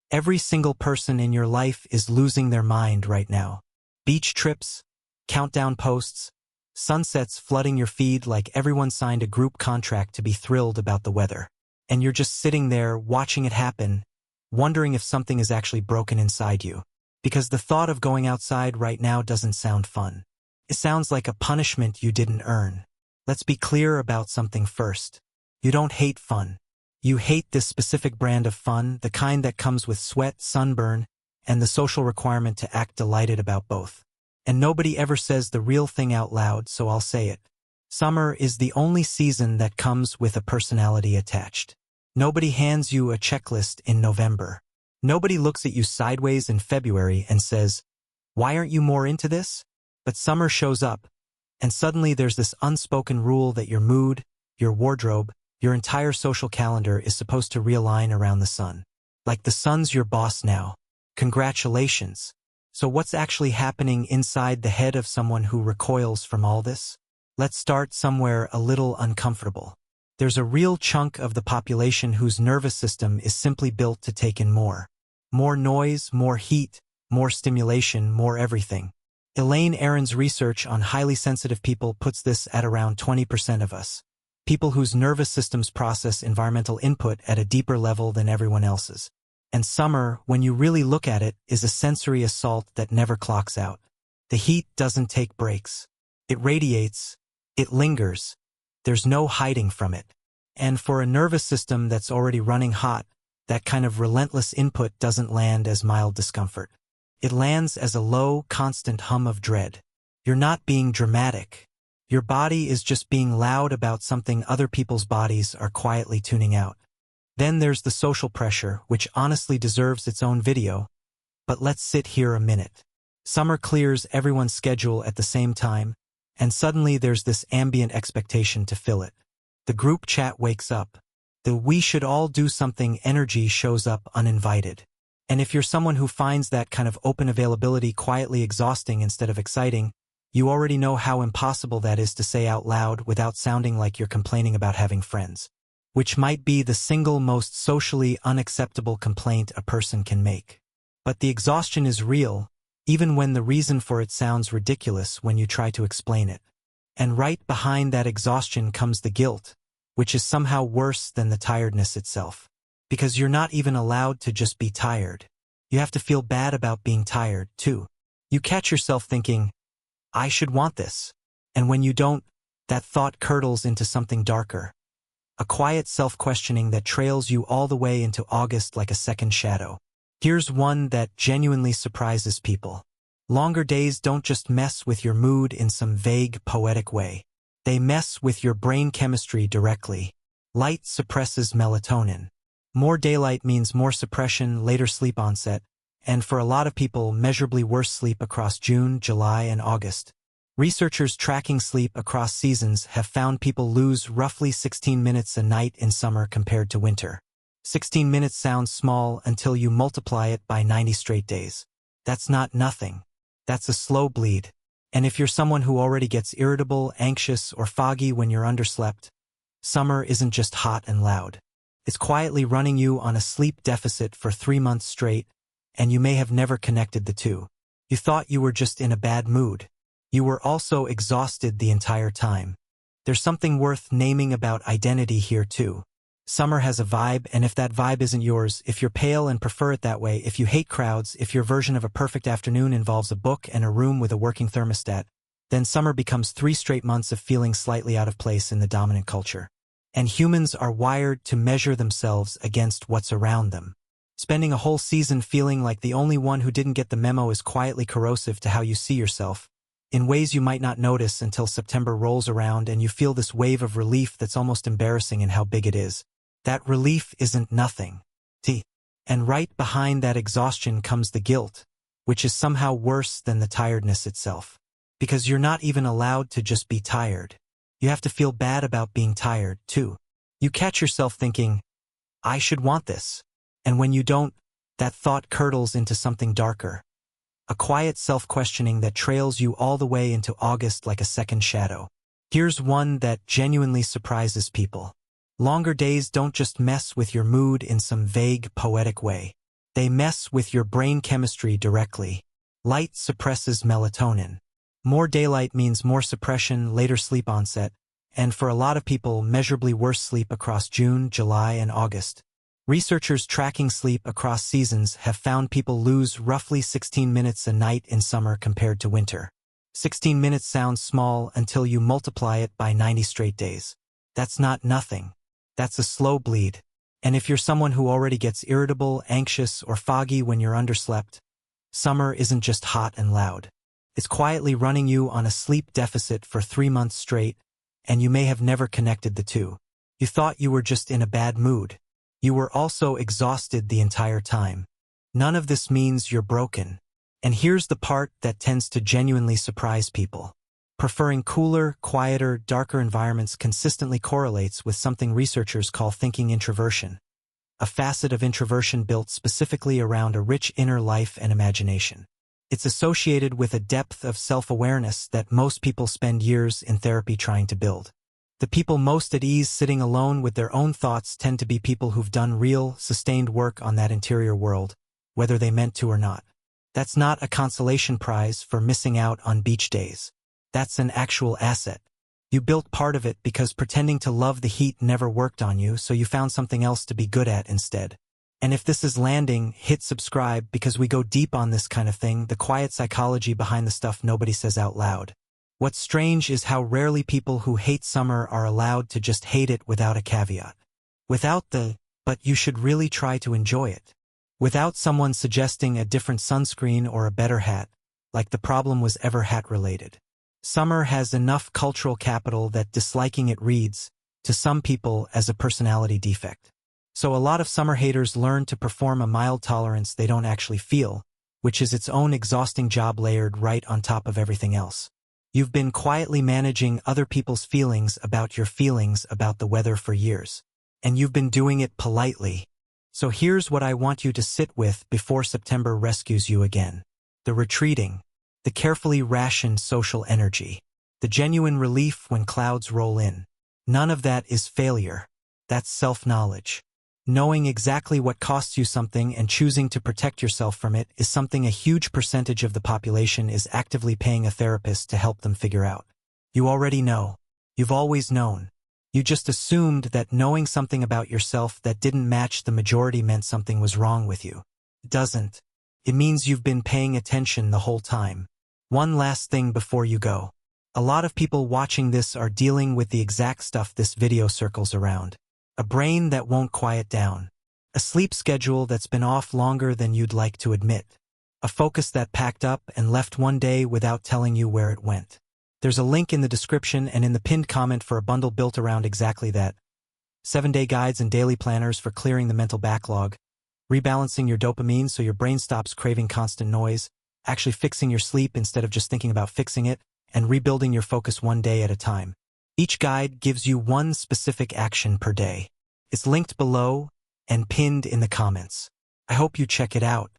Every single person in your life is losing their mind right now. Beach trips, countdown posts, sunsets flooding your feed like everyone signed a group contract to be thrilled about the weather. And you're just sitting there watching it happen, wondering if something is actually broken inside you. Because the thought of going outside right now doesn't sound fun. It sounds like a punishment you didn't earn. Let's be clear about something first. You don't hate fun. You hate this specific brand of fun, the kind that comes with sweat, sunburn, and the social requirement to act delighted about both. And nobody ever says the real thing out loud, so I'll say it. Summer is the only season that comes with a personality attached. Nobody hands you a checklist in November. Nobody looks at you sideways in February and says, "Why aren't you more into this?" But summer shows up, and suddenly there's this unspoken rule that your mood, your wardrobe, your entire social calendar is supposed to realign around the sun. Like the sun's your boss now. Congratulations. So what's actually happening inside the head of someone who recoils from all this? Let's start somewhere a little uncomfortable. There's a real chunk of the population whose nervous system is simply built to take in more. More noise, more heat, more stimulation, more everything. Elaine Aron's research on highly sensitive people puts this at around 20% of us. People whose nervous systems process environmental input at a deeper level than everyone else's. And summer, when you really look at it, is a sensory assault that never clocks out. The heat doesn't take breaks. It radiates. It lingers. There's no hiding from it. And for a nervous system that's already running hot, that kind of relentless input doesn't land as mild discomfort. It lands as a low, constant hum of dread. You're not being dramatic. Your body is just being loud about something other people's bodies are quietly tuning out. Then there's the social pressure, which honestly deserves its own video. But let's sit here a minute. Summer clears everyone's schedule at the same time, and suddenly there's this ambient expectation to fill it. The group chat wakes up. The "we should all do something" energy shows up uninvited. And if you're someone who finds that kind of open availability quietly exhausting instead of exciting, you already know how impossible that is to say out loud without sounding like you're complaining about having friends. Which might be the single most socially unacceptable complaint a person can make. But the exhaustion is real, even when the reason for it sounds ridiculous when you try to explain it. And right behind that exhaustion comes the guilt, which is somehow worse than the tiredness itself. Because you're not even allowed to just be tired. You have to feel bad about being tired, too. You catch yourself thinking, "I should want this." And when you don't, that thought curdles into something darker. A quiet self-questioning that trails you all the way into August like a second shadow. Here's one that genuinely surprises people. Longer days don't just mess with your mood in some vague, poetic way. They mess with your brain chemistry directly. Light suppresses melatonin. More daylight means more suppression, later sleep onset, and for a lot of people, measurably worse sleep across June, July, and August. Researchers tracking sleep across seasons have found people lose roughly 16 minutes a night in summer compared to winter. 16 minutes sounds small until you multiply it by 90 straight days. That's not nothing. That's a slow bleed. And if you're someone who already gets irritable, anxious, or foggy when you're underslept, summer isn't just hot and loud. It's quietly running you on a sleep deficit for 3 months straight, and you may have never connected the two. You thought you were just in a bad mood. You were also exhausted the entire time. There's something worth naming about identity here too. Summer has a vibe, and if that vibe isn't yours, if you're pale and prefer it that way, if you hate crowds, if your version of a perfect afternoon involves a book and a room with a working thermostat, then summer becomes 3 straight months of feeling slightly out of place in the dominant culture. And humans are wired to measure themselves against what's around them. Spending a whole season feeling like the only one who didn't get the memo is quietly corrosive to how you see yourself, in ways you might not notice until September rolls around and you feel this wave of relief that's almost embarrassing in how big it is. That relief isn't nothing. And right behind that exhaustion comes the guilt, which is somehow worse than the tiredness itself. Because you're not even allowed to just be tired. You have to feel bad about being tired, too. You catch yourself thinking, "I should want this." And when you don't, that thought curdles into something darker. A quiet self-questioning that trails you all the way into August like a second shadow. Here's one that genuinely surprises people. Longer days don't just mess with your mood in some vague, poetic way. They mess with your brain chemistry directly. Light suppresses melatonin. More daylight means more suppression, later sleep onset, and for a lot of people, measurably worse sleep across June, July, and August. Researchers tracking sleep across seasons have found people lose roughly 16 minutes a night in summer compared to winter. 16 minutes sounds small until you multiply it by 90 straight days. That's not nothing. That's a slow bleed. And if you're someone who already gets irritable, anxious, or foggy when you're underslept, summer isn't just hot and loud. It's quietly running you on a sleep deficit for 3 months straight, and you may have never connected the two. You thought you were just in a bad mood. You were also exhausted the entire time. None of this means you're broken. And here's the part that tends to genuinely surprise people. Preferring cooler, quieter, darker environments consistently correlates with something researchers call thinking introversion, a facet of introversion built specifically around a rich inner life and imagination. It's associated with a depth of self-awareness that most people spend years in therapy trying to build. The people most at ease sitting alone with their own thoughts tend to be people who've done real, sustained work on that interior world, whether they meant to or not. That's not a consolation prize for missing out on beach days. That's an actual asset. You built part of it because pretending to love the heat never worked on you, so you found something else to be good at instead. And if this is landing, hit subscribe because we go deep on this kind of thing, the quiet psychology behind the stuff nobody says out loud. What's strange is how rarely people who hate summer are allowed to just hate it without a caveat. Without the, but you should really try to enjoy it. Without someone suggesting a different sunscreen or a better hat, like the problem was ever hat-related. Summer has enough cultural capital that disliking it reads, to some people, as a personality defect. So a lot of summer haters learn to perform a mild tolerance they don't actually feel, which is its own exhausting job layered right on top of everything else. You've been quietly managing other people's feelings about the weather for years. And you've been doing it politely. So here's what I want you to sit with before September rescues you again. The retreating. The carefully rationed social energy. The genuine relief when clouds roll in. None of that is failure. That's self-knowledge. Knowing exactly what costs you something and choosing to protect yourself from it is something a huge percentage of the population is actively paying a therapist to help them figure out. You already know. You've always known. You just assumed that knowing something about yourself that didn't match the majority meant something was wrong with you. It doesn't. It means you've been paying attention the whole time. One last thing before you go. A lot of people watching this are dealing with the exact stuff this video circles around. A brain that won't quiet down. A sleep schedule that's been off longer than you'd like to admit. A focus that packed up and left one day without telling you where it went. There's a link in the description and in the pinned comment for a bundle built around exactly that. 7-day guides and daily planners for clearing the mental backlog, rebalancing your dopamine so your brain stops craving constant noise, actually fixing your sleep instead of just thinking about fixing it, and rebuilding your focus one day at a time. Each guide gives you one specific action per day. It's linked below and pinned in the comments. I hope you check it out.